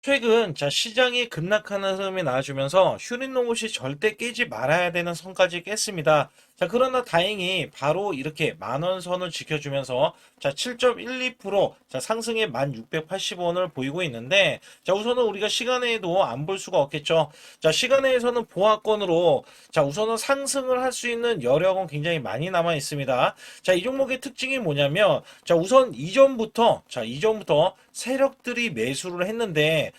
최근 시장이 급락하는 흐름이 나와주면서 휴린로봇이 절대 깨지 말아야 되는 선까지 깼습니다. 그러나 다행히 바로 이렇게 만원 선을 지켜주면서 7.12% 상승의 1680원을 보이고 있는데, 우선은 우리가 시간에도 안 볼 수가 없겠죠. 시간에서는 보합권으로 우선은 상승을 할 수 있는 여력은 굉장히 많이 남아 있습니다. 이 종목의 특징이 뭐냐면, 우선 이전부터 세력들이 매수를 했는데,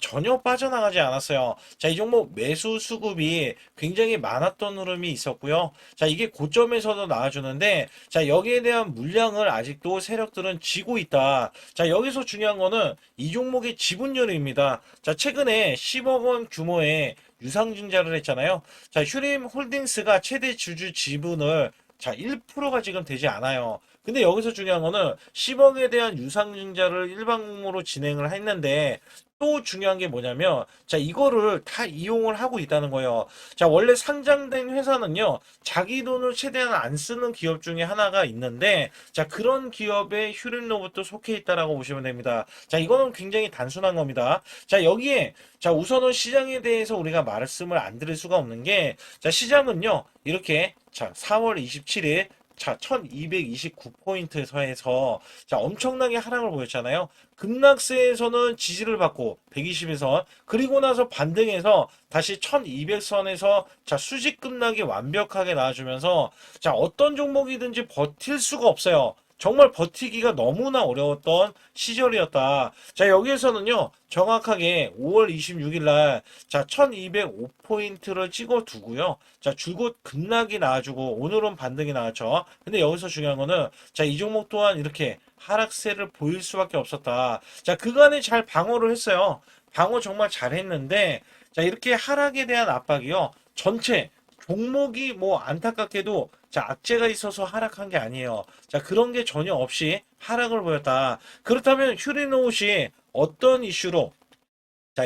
전혀 빠져나가지 않았어요. 이 종목 매수 수급이 굉장히 많았던 흐름이 있었고요. 이게 고점에서도 나와주는데, 여기에 대한 물량을 아직도 세력들은 쥐고 있다. 여기서 중요한 거는 이 종목의 지분율입니다. 최근에 10억 원 규모의 유상증자를 했잖아요. 휴림 홀딩스가 최대 주주 지분을 1%가 지금 되지 않아요. 근데 여기서 중요한 거는 10억에 대한 유상증자를 일방으로 진행을 했는데, 또 중요한 게 뭐냐면, 이거를 다 이용을 하고 있다는 거예요. 원래 상장된 회사는요, 자기 돈을 최대한 안 쓰는 기업 중에 하나가 있는데, 그런 기업에 휴린로봇도 속해 있다라고 보시면 됩니다. 이거는 굉장히 단순한 겁니다. 여기에, 우선은 시장에 대해서 우리가 말씀을 안 드릴 수가 없는 게, 시장은요, 이렇게, 4월 27일, 1229포인트에서 해서 엄청나게 하락을 보였잖아요. 급락세에서는 지지를 받고 120에서 그리고 나서 반등해서 다시 1200선에서 수직 급락이 완벽하게 나와주면서 어떤 종목이든지 버틸 수가 없어요. 정말 버티기가 너무나 어려웠던 시절이었다. 여기에서는요, 정확하게 5월 26일 날, 1205포인트를 찍어 두고요. 줄곧 급락이 나와주고, 오늘은 반등이 나왔죠. 근데 여기서 중요한 거는, 이 종목 또한 이렇게 하락세를 보일 수밖에 없었다. 그간에 잘 방어를 했어요. 방어 정말 잘했는데, 이렇게 하락에 대한 압박이요. 전체, 종목이 뭐 안타깝게도 악재가 있어서 하락한 게 아니에요. 그런 게 전혀 없이 하락을 보였다. 그렇다면 휴리노옷이 어떤 이슈로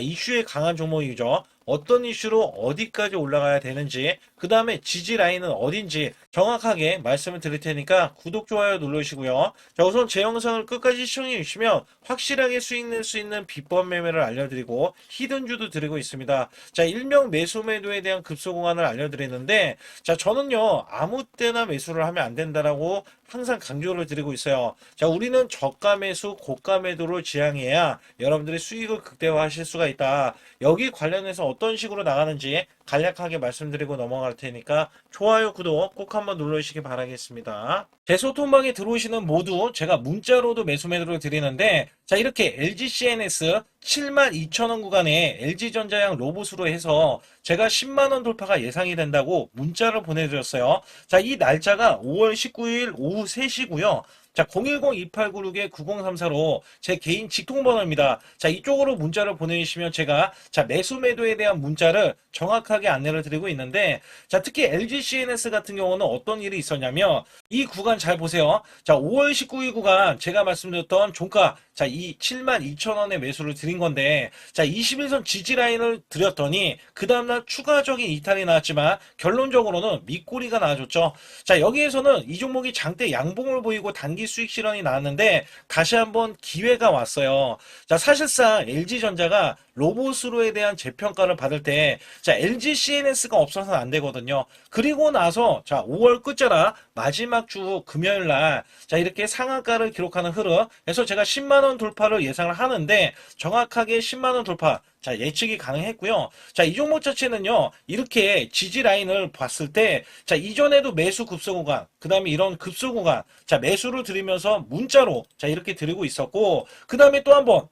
이슈에 강한 종목이죠. 어떤 이슈로 어디까지 올라가야 되는지, 그 다음에 지지 라인은 어딘지 정확하게 말씀을 드릴 테니까 구독, 좋아요 눌러주시고요. 우선 제 영상을 끝까지 시청해 주시면 확실하게 수익 낼 수 있는 비법 매매를 알려드리고 히든주도 드리고 있습니다. 일명 매수 매도에 대한 급소 공간을 알려드리는데, 저는요, 아무 때나 매수를 하면 안 된다라고 항상 강조를 드리고 있어요. 우리는 저가 매수, 고가 매도를 지향해야 여러분들이 수익을 극대화하실 수가 있다. 여기 관련해서 어떤 식으로 나가는지 간략하게 말씀드리고 넘어갈 테니까 좋아요, 구독 꼭 한번 눌러주시기 바라겠습니다. 제 소통방에 들어오시는 모두 제가 문자로도 매수 매도를 드리는데, 이렇게 LG CNS 72,000원 구간에 LG전자양 로봇으로 해서 제가 10만원 돌파가 예상이 된다고 문자를 보내드렸어요. 이 날짜가 5월 19일 오후 3시고요. 010-2896-9034로 제 개인 직통번호입니다. 이쪽으로 문자를 보내주시면 제가 매수 매도에 대한 문자를 정확하게 안내를 드리고 있는데, 특히 LG CNS 같은 경우는 어떤 일이 있었냐면, 이 구간 잘 보세요. 5월 19일 구간 제가 말씀드렸던 종가 이 72,000원에 매수를 드린 건데, 21선 지지 라인을 드렸더니 그 다음날 추가적인 이탈이 나왔지만 결론적으로는 밑꼬리가 나와줬죠. 여기에서는 이 종목이 장대 양봉을 보이고 단기 수익 실현이 나왔는데 다시 한번 기회가 왔어요. 사실상 LG전자가 로봇으로에 대한 재평가를 받을 때 LG CNS가 없어서는 안 되거든요. 그리고 나서 5월 끝자락 마지막 주 금요일 날 이렇게 상한가를 기록하는 흐름. 그래서 제가 10만원 돌파를 예상을 하는데 정확하게 10만원 돌파 예측이 가능했고요. 이 종목 자체는요, 이렇게 지지 라인을 봤을 때, 이전에도 매수 급소 구간, 그 다음에 이런 급소 구간, 매수를 드리면서 문자로, 이렇게 드리고 있었고, 그 다음에 또 한 번,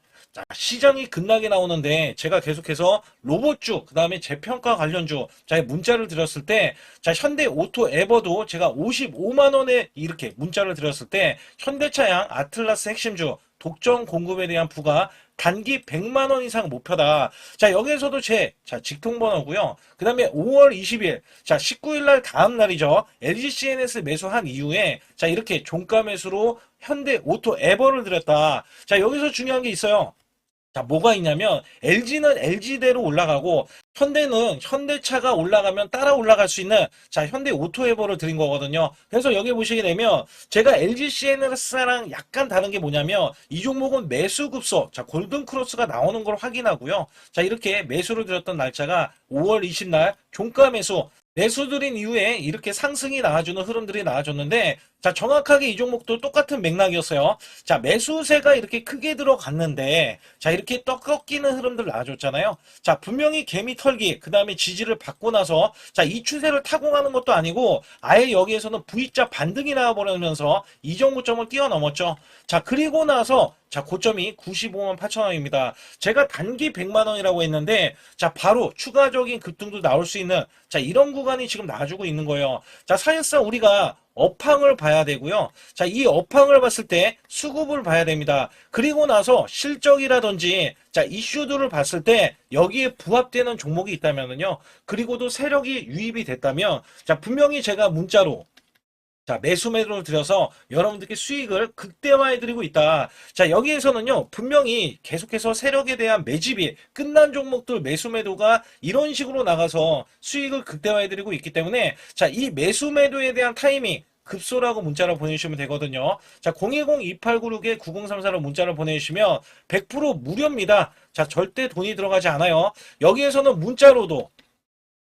시장이 급락이 나오는데, 제가 계속해서 로봇주, 그 다음에 재평가 관련주, 문자를 드렸을 때, 현대 오토 에버도 제가 55만원에 이렇게 문자를 드렸을 때, 현대차양 아틀라스 핵심주, 독점 공급에 대한 부가 단기 100만원 이상 목표다. 여기에서도 제 직통번호고요. 그 다음에 5월 20일, 19일 날 다음 날이죠. LG CNS 매수한 이후에 이렇게 종가 매수로 현대 오토 에버를 드렸다. 여기서 중요한 게 있어요. 자, 뭐가 있냐면 LG는 LG대로 올라가고 현대는 현대차가 올라가면 따라 올라갈 수 있는 자, 현대 오토에버를 드린 거거든요. 그래서 여기 보시게 되면 제가 LG CNS랑 약간 다른 게 뭐냐면 이 종목은 매수 급소, 자, 골든 크로스가 나오는 걸 확인하고요. 자, 이렇게 매수를 드렸던 날짜가 5월 20날 종가 매수 매수 드린 이후에 이렇게 상승이 나와주는 흐름들이 나와줬는데 자, 정확하게 이 종목도 똑같은 맥락이었어요. 자, 매수세가 이렇게 크게 들어갔는데 자, 이렇게 떡 꺾이는 흐름들 나와줬잖아요. 자, 분명히 개미 털기, 그 다음에 지지를 받고 나서 자, 이 추세를 타고 가는 것도 아니고 아예 여기에서는 V자 반등이 나와버리면서 이 정도점을 뛰어넘었죠. 자, 그리고 나서 자, 고점이 95만 8천 원입니다. 제가 단기 100만 원이라고 했는데 자, 바로 추가적인 급등도 나올 수 있는 자, 이런 구간이 지금 나와주고 있는 거예요. 자, 사실상 우리가 업황을 봐야 되고요. 자, 이 업황을 봤을 때 수급을 봐야 됩니다. 그리고 나서 실적이라든지 자, 이슈들을 봤을 때 여기에 부합되는 종목이 있다면요. 그리고도 세력이 유입이 됐다면 자, 분명히 제가 문자로 자, 매수 매도를 들여서 여러분들께 수익을 극대화해 드리고 있다. 자, 여기에서는요, 분명히 계속해서 세력에 대한 매집이 끝난 종목들 매수 매도가 이런 식으로 나가서 수익을 극대화해 드리고 있기 때문에 자, 이 매수 매도에 대한 타이밍 급소라고 문자를 보내주시면 되거든요. 자, 010-2896-9034로 문자를 보내주시면 100% 무료입니다. 자, 절대 돈이 들어가지 않아요. 여기에서는 문자로도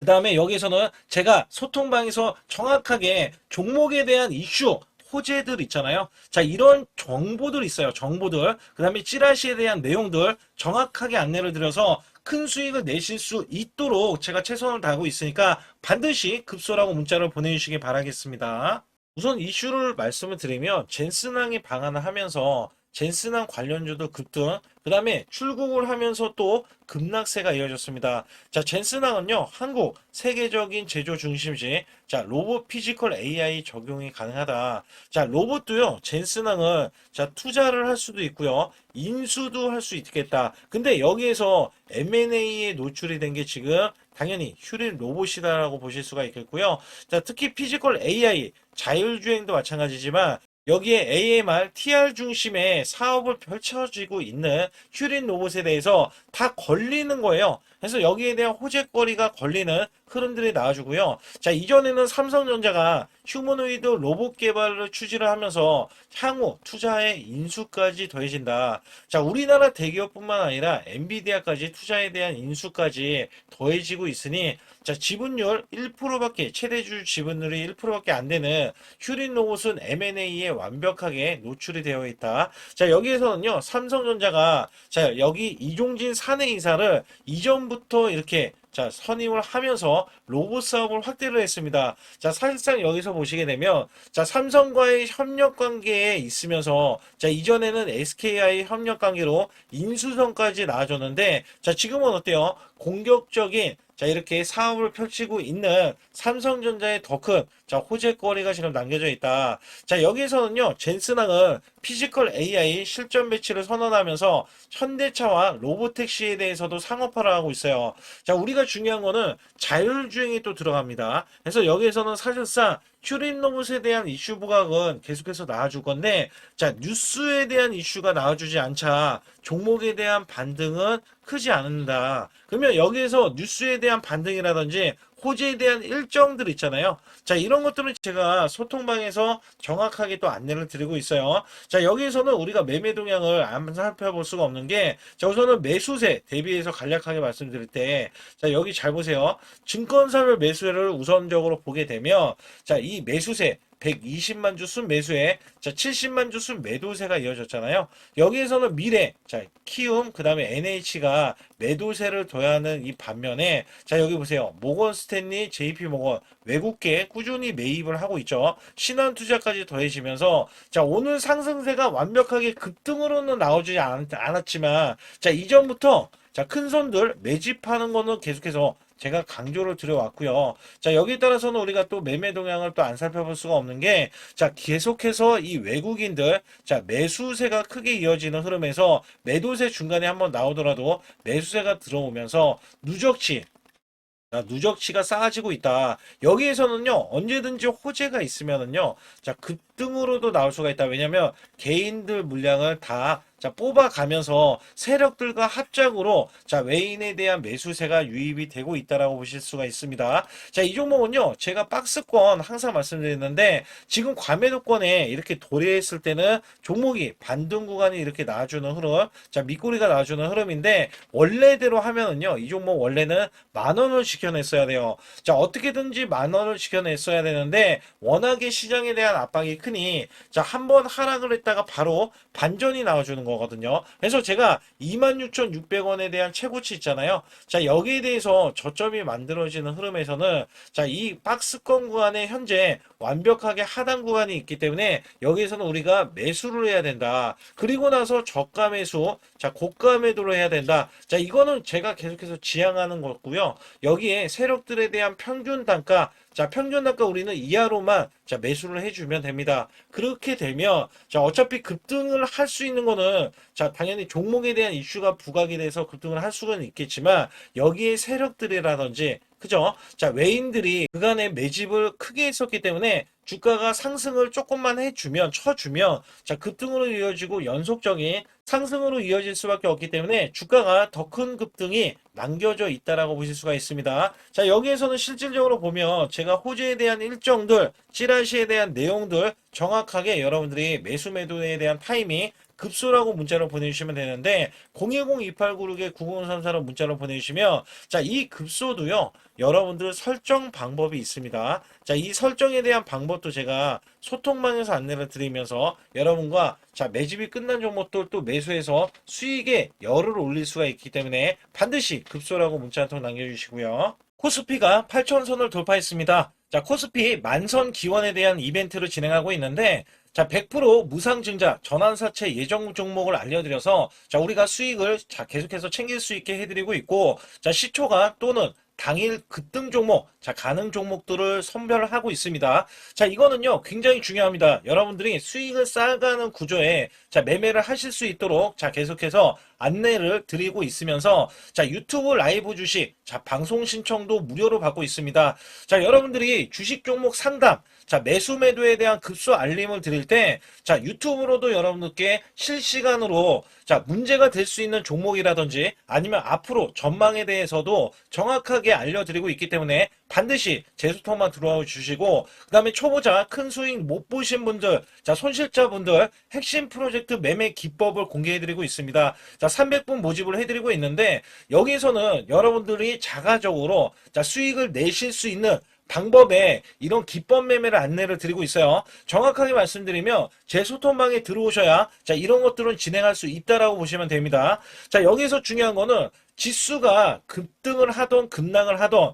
그 다음에 여기에서는 제가 소통방에서 정확하게 종목에 대한 이슈, 호재들 있잖아요. 자, 이런 정보들 있어요. 정보들. 그 다음에 찌라시에 대한 내용들 정확하게 안내를 드려서 큰 수익을 내실 수 있도록 제가 최선을 다하고 있으니까 반드시 급소라고 문자를 보내주시기 바라겠습니다. 우선 이슈를 말씀을 드리면 젠슨항이 방한을 하면서 젠슨항 관련주도 급등, 그 다음에 출국을 하면서 또 급락세가 이어졌습니다. 자, 젠슨항은요, 한국 세계적인 제조 중심지, 자, 로봇 피지컬 AI 적용이 가능하다. 자, 로봇도요, 젠슨항은 자, 투자를 할 수도 있고요, 인수도 할 수 있겠다. 근데 여기에서 M&A에 노출이 된 게 지금 당연히 휴린 로봇이다라고 보실 수가 있겠고요. 자, 특히 피지컬 AI, 자율주행도 마찬가지지만 여기에 AMR, TR 중심의 사업을 펼쳐지고 있는 휴린 로봇에 대해서 다 걸리는 거예요. 그래서 여기에 대한 호재거리가 걸리는 흐름들이 나와주고요. 자, 이전에는 삼성전자가 휴머노이드 로봇 개발을 추진을 하면서 향후 투자의 인수까지 더해진다. 자, 우리나라 대기업뿐만 아니라 엔비디아까지 투자에 대한 인수까지 더해지고 있으니 자, 지분율 1%밖에 최대주 지분율이 1%밖에 안 되는 휴린 로봇은 M&A에 완벽하게 노출이 되어 있다. 자, 여기에서는요. 삼성전자가 자, 여기 이종진 사내이사를 이전부터 이렇게 자, 선임을 하면서 로봇 사업을 확대를 했습니다. 자, 사실상 여기서 보시게 되면 자, 삼성과의 협력 관계에 있으면서 자, 이전에는 SKI 협력 관계로 인수성까지 나아졌는데 자, 지금은 어때요? 공격적인 자, 이렇게 사업을 펼치고 있는 삼성전자의 더 큰 자, 호재거리가 지금 남겨져 있다. 자, 여기에서는요, 젠슨항은 피지컬 AI 실전 배치를 선언하면서 현대차와 로보택시에 대해서도 상업화를 하고 있어요. 자, 우리가 중요한 거는 자율주행이 또 들어갑니다. 그래서 여기에서는 사실상 튜링 로봇에 대한 이슈 부각은 계속해서 나와줄 건데, 자, 뉴스에 대한 이슈가 나와주지 않자 종목에 대한 반등은 크지 않는다. 그러면 여기에서 뉴스에 대한 반등이라든지 호재에 대한 일정들 있잖아요. 자, 이런 것들은 제가 소통방에서 정확하게 또 안내를 드리고 있어요. 자, 여기에서는 우리가 매매 동향을 안 살펴볼 수가 없는 게, 자, 우선은 매수세 대비해서 간략하게 말씀드릴 때, 자, 여기 잘 보세요. 증권사별 매수세를 우선적으로 보게 되면, 자, 이 매수세, 120만 주 순매수에 자 70만 주 순매도세가 이어졌잖아요. 여기에서는 미래, 자 키움, 그 다음에 NH가 매도세를 둬야 하는 이 반면에 자 여기 보세요. 모건 스탠리, JP 모건 외국계 꾸준히 매입을 하고 있죠. 신한투자까지 더해지면서 자 오늘 상승세가 완벽하게 급등으로는 나오지 않았지만 자 이전부터 자 큰 손들 매집하는 거는 계속해서 제가 강조를 드려왔고요. 자, 여기에 따라서는 우리가 또 매매 동향을 또 안 살펴볼 수가 없는 게, 자, 계속해서 이 외국인들, 자, 매수세가 크게 이어지는 흐름에서 매도세 중간에 한번 나오더라도 매수세가 들어오면서 누적치, 누적치가 쌓아지고 있다. 여기에서는요, 언제든지 호재가 있으면은요, 자, 급등으로도 나올 수가 있다. 왜냐면 개인들 물량을 다 뽑아가면서 세력들과 합작으로 외인에 대한 매수세가 유입이 되고 있다라고 보실 수가 있습니다. 이 종목은요, 제가 박스권 항상 말씀드렸는데 지금 과매도권에 이렇게 도래했을 때는 종목이 반등 구간이 이렇게 나와주는 흐름, 밑꼬리가 나와주는 흐름인데 원래대로 하면은요, 이 종목 원래는 10,000원을 지켜냈어야 돼요. 어떻게든지 10,000원을 지켜냈어야 되는데 워낙에 시장에 대한 압박이 크니 한번 하락을 했다가 바로 반전이 나와주는 거거든요. 그래서 제가 26,600원에 대한 최고치 있잖아요. 여기에 대해서 저점이 만들어지는 흐름에서는 이 박스권 구간에 현재 완벽하게 하단 구간이 있기 때문에 여기에서는 우리가 매수를 해야 된다. 그리고 나서 저가 매수, 고가 매도를 해야 된다. 이거는 제가 계속해서 지향하는 거고요. 여기에 세력들에 대한 평균 단가, 평균 단가 우리는 이하로만 매수를 해주면 됩니다. 그렇게 되면 어차피 급등을 할 수 있는 거는 당연히 종목에 대한 이슈가 부각이 돼서 급등을 할 수는 있겠지만 여기에 세력들이라든지 그죠? 외인들이 그간에 매집을 크게 했었기 때문에 주가가 상승을 조금만 쳐주면 급등으로 이어지고 연속적인 상승으로 이어질 수밖에 없기 때문에 주가가 더 큰 급등이 남겨져 있다라고 보실 수가 있습니다. 여기에서는 실질적으로 보면 제가 호재에 대한 일정들, 찌라시에 대한 내용들 정확하게 여러분들이 매수 매도에 대한 타이밍 급소라고 문자로 보내주시면 되는데 010-2896-9034로 문자로 보내주시면 이 급소도요 여러분들 설정 방법이 있습니다. 이 설정에 대한 방법도 제가 소통방에서 안내를 드리면서 여러분과 매집이 끝난 종목들 또 매수해서 수익에 열을 올릴 수가 있기 때문에 반드시 급소라고 문자 한 통 남겨주시고요. 코스피가 8,000선을 돌파했습니다. 코스피 만선 기원에 대한 이벤트를 진행하고 있는데 100% 무상증자 전환사채 예정 종목을 알려드려서 우리가 수익을 계속해서 챙길 수 있게 해드리고 있고 시초가 또는 당일 급등 종목, 가능 종목들을 선별하고 있습니다. 이거는요, 굉장히 중요합니다. 여러분들이 수익을 쌓아가는 구조에 매매를 하실 수 있도록 계속해서 안내를 드리고 있으면서 유튜브 라이브 주식, 방송 신청도 무료로 받고 있습니다. 여러분들이 주식 종목 상담, 매수 매도에 대한 급소 알림을 드릴 때 유튜브로도 여러분들께 실시간으로 문제가 될 수 있는 종목이라든지 아니면 앞으로 전망에 대해서도 정확하게 알려드리고 있기 때문에 반드시 제 소통만 들어와 주시고 그 다음에 초보자 큰 수익 못 보신 분들, 손실자분들 핵심 프로젝트 매매 기법을 공개해드리고 있습니다. 300분 모집을 해드리고 있는데 여기에서는 여러분들이 자가적으로 수익을 내실 수 있는 방법에 이런 기법 매매를 안내를 드리고 있어요. 정확하게 말씀드리면 제 소통방에 들어오셔야 이런 것들은 진행할 수 있다라고 보시면 됩니다. 여기서 중요한 거는 지수가 급등을 하던 급락을 하던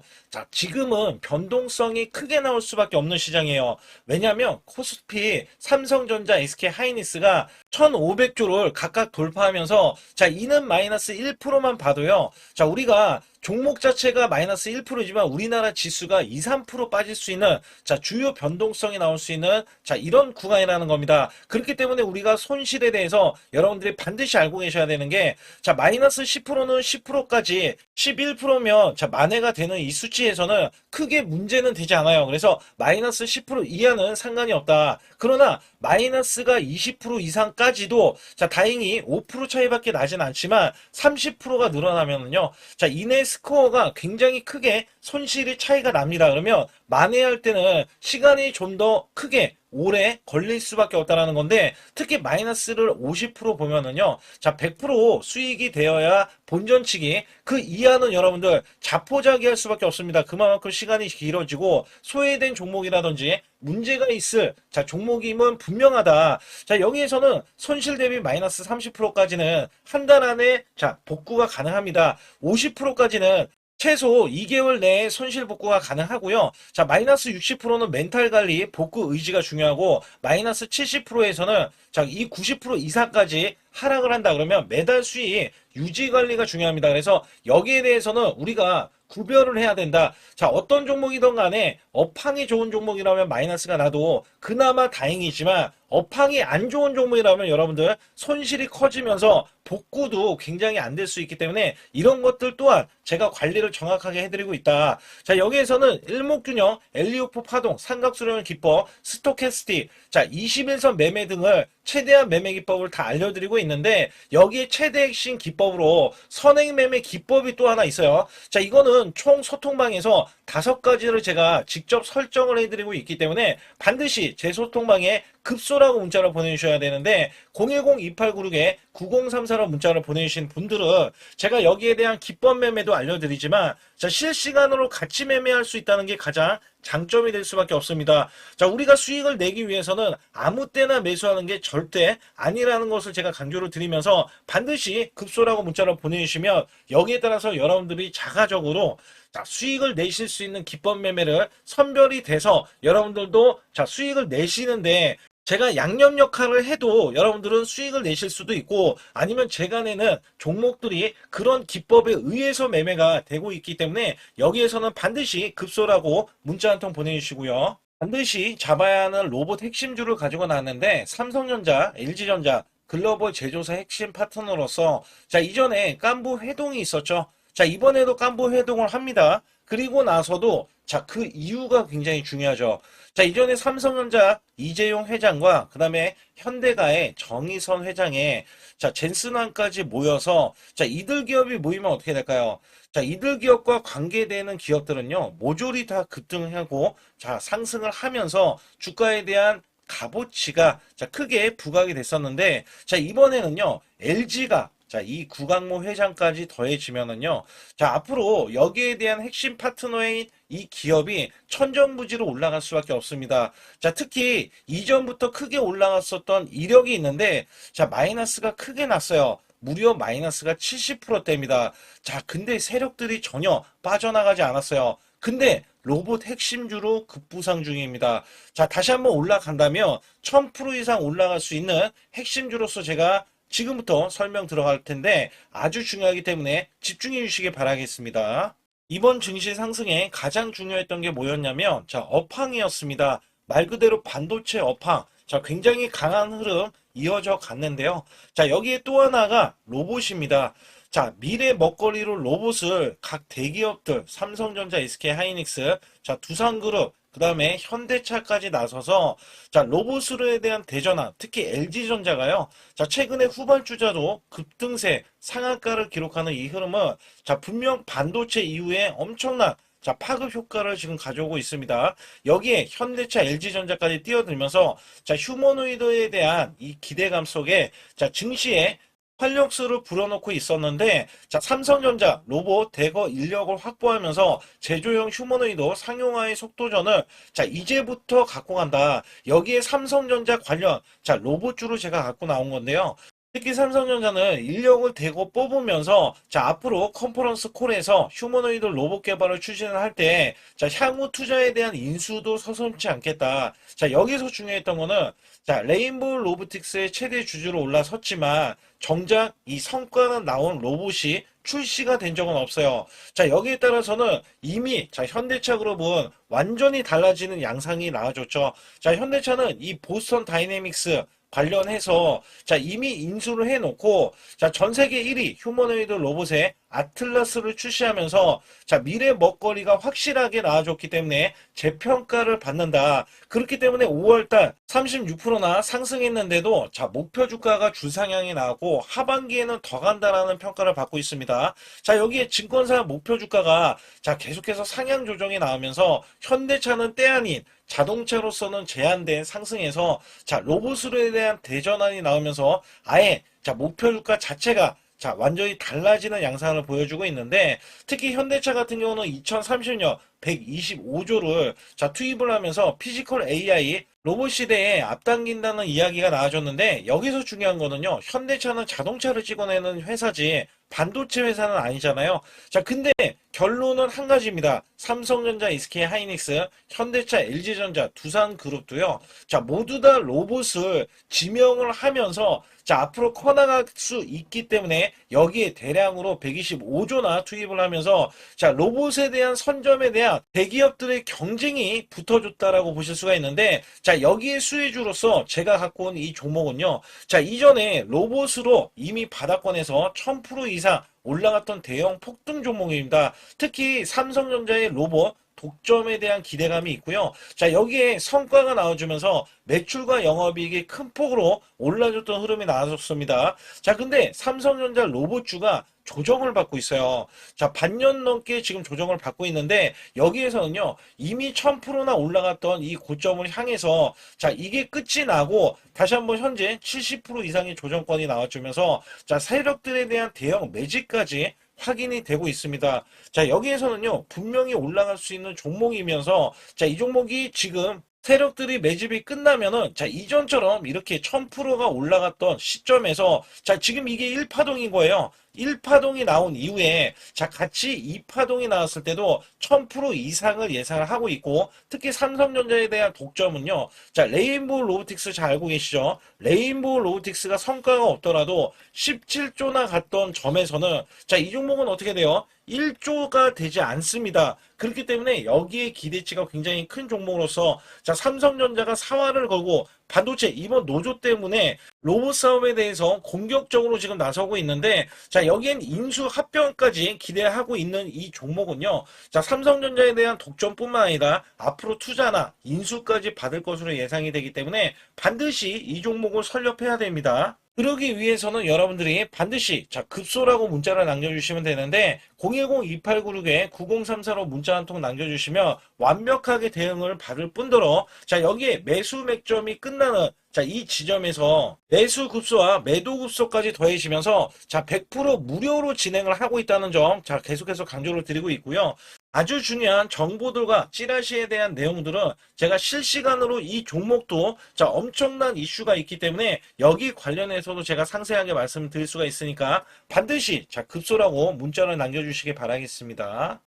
지금은 변동성이 크게 나올 수밖에 없는 시장이에요. 왜냐하면 코스피, 삼성전자, SK하이닉스가 1,500조를 각각 돌파하면서 이는 마이너스 1%만 봐도요. 우리가 종목 자체가 마이너스 1%지만 우리나라 지수가 2, 3% 빠질 수 있는 주요 변동성이 나올 수 있는 이런 구간이라는 겁니다. 그렇기 때문에 우리가 손실에 대해서 여러분들이 반드시 알고 계셔야 되는 게 마이너스 10%는 10%까지 11%면 만회가 되는 이 수치에서는 크게 문제는 되지 않아요. 그래서 마이너스 10% 이하는 상관이 없다. 그러나 마이너스가 20% 이상까지도 다행히 5% 차이밖에 나진 않지만 30%가 늘어나면은요. 이내 스코어가 굉장히 크게 손실이 차이가 납니다. 그러면 만회할 때는 시간이 좀 더 크게 오래 걸릴 수밖에 없다라는 건데 특히 마이너스를 50% 보면은요. 100% 수익이 되어야 본전치기 그 이하는 여러분들 자포자기할 수밖에 없습니다. 그만큼 시간이 길어지고 소외된 종목이라든지 문제가 있을 종목임은 분명하다. 여기에서는 손실 대비 마이너스 30%까지는 한 달 안에 복구가 가능합니다. 50%까지는 최소 2개월 내에 손실 복구가 가능하고요. 마이너스 60%는 멘탈 관리, 복구 의지가 중요하고 마이너스 70%에서는 이 90% 이상까지 하락을 한다 그러면 매달 수익 유지 관리가 중요합니다. 그래서 여기에 대해서는 우리가 구별을 해야 된다. 자, 어떤 종목이든 간에 업황이 좋은 종목이라면 마이너스가 나도 그나마 다행이지만 업황이 안 좋은 종목이라면 여러분들 손실이 커지면서 복구도 굉장히 안 될 수 있기 때문에 이런 것들 또한 제가 관리를 정확하게 해드리고 있다. 자, 여기에서는 일목균형, 엘리오프 파동, 삼각수렴 기법, 스토캐스틱, 자, 21선 매매 등을 최대한 매매 기법을 다 알려드리고 있는데 여기에 최대 핵심 기법으로 선행 매매 기법이 또 하나 있어요. 자, 이거는 총 소통방에서 5가지를 제가 직접 설정을 해드리고 있기 때문에 반드시 제 소통방에 급소라고 문자를 보내주셔야 되는데 010-2896-9034로 문자를 보내주신 분들은 제가 여기에 대한 기법 매매도 알려드리지만 자, 실시간으로 같이 매매할 수 있다는 게 가장 장점이 될 수밖에 없습니다. 자, 우리가 수익을 내기 위해서는 아무 때나 매수하는 게 절대 아니라는 것을 제가 강조를 드리면서 반드시 급소라고 문자를 보내주시면 여기에 따라서 여러분들이 자가적으로 자, 수익을 내실 수 있는 기법 매매를 선별이 돼서 여러분들도 자, 수익을 내시는데 제가 양념 역할을 해도 여러분들은 수익을 내실 수도 있고 아니면 제가 내는 종목들이 그런 기법에 의해서 매매가 되고 있기 때문에 여기에서는 반드시 급소라고 문자 한 통 보내주시고요. 반드시 잡아야 하는 로봇 핵심주를 가지고 나왔는데 삼성전자, LG전자, 글로벌 제조사 핵심 파트너로서 자, 이전에 깐부 회동이 있었죠. 자, 이번에도 깐부 회동을 합니다. 그리고 나서도 자, 그 이유가 굉장히 중요하죠. 자, 이전에 삼성전자 이재용 회장과 그 다음에 현대가의 정의선 회장에 자, 젠슨왕까지 모여서 자, 이들 기업이 모이면 어떻게 될까요? 자, 이들 기업과 관계되는 기업들은요, 모조리 다 급등하고 자, 상승을 하면서 주가에 대한 값어치가 자, 크게 부각이 됐었는데 자, 이번에는요, LG가 자, 이 구강모 회장까지 더해지면은요, 자, 앞으로 여기에 대한 핵심 파트너인 이 기업이 천정부지로 올라갈 수밖에 없습니다. 자, 특히 이전부터 크게 올라갔었던 이력이 있는데, 자, 마이너스가 크게 났어요. 무려 마이너스가 70%대입니다. 자, 근데 세력들이 전혀 빠져나가지 않았어요. 근데 로봇 핵심주로 급부상 중입니다. 자, 다시 한번 올라간다면 1000% 이상 올라갈 수 있는 핵심주로서 제가 지금부터 설명 들어갈 텐데 아주 중요하기 때문에 집중해 주시기 바라겠습니다. 이번 증시 상승에 가장 중요했던 게 뭐였냐면 자, 업황이었습니다. 말 그대로 반도체 업황. 자, 굉장히 강한 흐름 이어져 갔는데요. 자, 여기에 또 하나가 로봇입니다. 자, 미래 먹거리로 로봇을 각 대기업들 삼성전자, SK 하이닉스, 자, 두산그룹, 그 다음에 현대차까지 나서서 자, 로봇에 대한 대전환, 특히 LG전자가요. 자, 최근에 후발주자도 급등세 상한가를 기록하는 이 흐름은 자, 분명 반도체 이후에 엄청난 자, 파급 효과를 지금 가져오고 있습니다. 여기에 현대차, LG전자까지 뛰어들면서 자, 휴머노이드에 대한 이 기대감 속에 자, 증시에 활력소를 불어넣고 있었는데 자, 삼성전자 로봇 대거 인력을 확보하면서 제조용 휴머노이드 상용화의 속도전을 자, 이제부터 갖고 간다. 여기에 삼성전자 관련 자, 로봇주로 제가 갖고 나온 건데요. 특히 삼성전자는 인력을 대거 뽑으면서 자, 앞으로 컨퍼런스 콜에서 휴머노이드 로봇 개발을 추진을 할 때 자, 향후 투자에 대한 인수도 서슴지 않겠다. 자, 여기서 중요했던 거는 자, 레인보우 로보틱스의 최대 주주로 올라섰지만 정작 이 성과는 나온 로봇이 출시가 된 적은 없어요. 자, 여기에 따라서는 이미 자, 현대차 그룹은 완전히 달라지는 양상이 나와줬죠. 자, 현대차는 이 보스턴 다이내믹스 관련해서 자, 이미 인수를 해놓고 자, 전 세계 1위 휴머노이드 로봇의 아틀라스를 출시하면서 자, 미래 먹거리가 확실하게 나와줬기 때문에 재평가를 받는다. 그렇기 때문에 5월달 36%나 상승했는데도 자, 목표 주가가 주상향이 나왔고 하반기에는 더 간다라는 평가를 받고 있습니다. 자, 여기에 증권사 목표 주가가 자, 계속해서 상향 조정이 나오면서 현대차는 때 아닌 자동차로서는 제한된 상승에서 자, 로봇으로에 대한 대전환이 나오면서 아예 자, 목표 주가 자체가 자, 완전히 달라지는 양상을 보여주고 있는데 특히 현대차 같은 경우는 2030년 125조를 자 투입을 하면서 피지컬 AI 로봇 시대에 앞당긴다는 이야기가 나와줬는데 여기서 중요한 거는요. 현대차는 자동차를 찍어내는 회사지 반도체 회사는 아니잖아요. 자, 근데 결론은 한 가지입니다. 삼성전자, SK 하이닉스, 현대차, LG전자, 두산그룹도요. 자, 모두 다 로봇을 지명을 하면서 자, 앞으로 커나갈 수 있기 때문에 여기에 대량으로 125조나 투입을 하면서 자, 로봇에 대한 선점에 대한 대기업들의 경쟁이 붙어줬다라고 보실 수가 있는데 자, 여기에 수혜주로서 제가 갖고 온 이 종목은요. 자, 이전에 로봇으로 이미 바닥권에서 1000% 이상 올라갔던 대형 폭등 종목입니다. 특히 삼성전자의 로봇 독점에 대한 기대감이 있고요. 자, 여기에 성과가 나와주면서 매출과 영업이익이 큰 폭으로 올라줬던 흐름이 나왔습니다. 자, 근데 삼성전자 로봇주가 조정을 받고 있어요. 자, 반년 넘게 지금 조정을 받고 있는데 여기에서는요. 이미 1000%나 올라갔던 이 고점을 향해서 자, 이게 끝이 나고 다시 한번 현재 70% 이상의 조정권이 나와주면서 자, 세력들에 대한 대형 매집까지 확인이 되고 있습니다. 자, 여기에서는요, 분명히 올라갈 수 있는 종목이면서, 자, 이 종목이 지금 세력들이 매집이 끝나면은, 자, 이전처럼 이렇게 1000%가 올라갔던 시점에서, 자, 지금 이게 1파동인 거예요. 1파동이 나온 이후에, 자, 같이 2파동이 나왔을 때도 1000% 이상을 예상을 하고 있고, 특히 삼성전자에 대한 독점은요, 자, 레인보우 로보틱스 잘 알고 계시죠? 레인보우 로보틱스가 성과가 없더라도 17조나 갔던 점에서는, 자, 이 종목은 어떻게 돼요? 1조가 되지 않습니다. 그렇기 때문에 여기에 기대치가 굉장히 큰 종목으로서 자, 삼성전자가 사활을 걸고 반도체 이번 노조 때문에 로봇 사업에 대해서 공격적으로 지금 나서고 있는데 자, 여기엔 인수 합병까지 기대하고 있는 이 종목은요. 자, 삼성전자에 대한 독점뿐만 아니라 앞으로 투자나 인수까지 받을 것으로 예상이 되기 때문에 반드시 이 종목을 설립해야 됩니다. 그러기 위해서는 여러분들이 반드시 자 급소라고 문자를 남겨주시면 되는데 010-2896-9034로 문자 한 통 남겨주시면 완벽하게 대응을 받을 뿐더러 자 여기에 매수 맥점이 끝나는 자 이 지점에서 매수 급소와 매도 급소까지 더해지면서 자 100% 무료로 진행을 하고 있다는 점 자 계속해서 강조를 드리고 있고요. 아주 중요한 정보들과 찌라시에 대한 내용들은 제가 실시간으로 이 종목도 자 엄청난 이슈가 있기 때문에 여기 관련해서도 제가 상세하게 말씀드릴 수가 있으니까 반드시 자 급소라고 문자를 남겨주시기 바라겠습니다.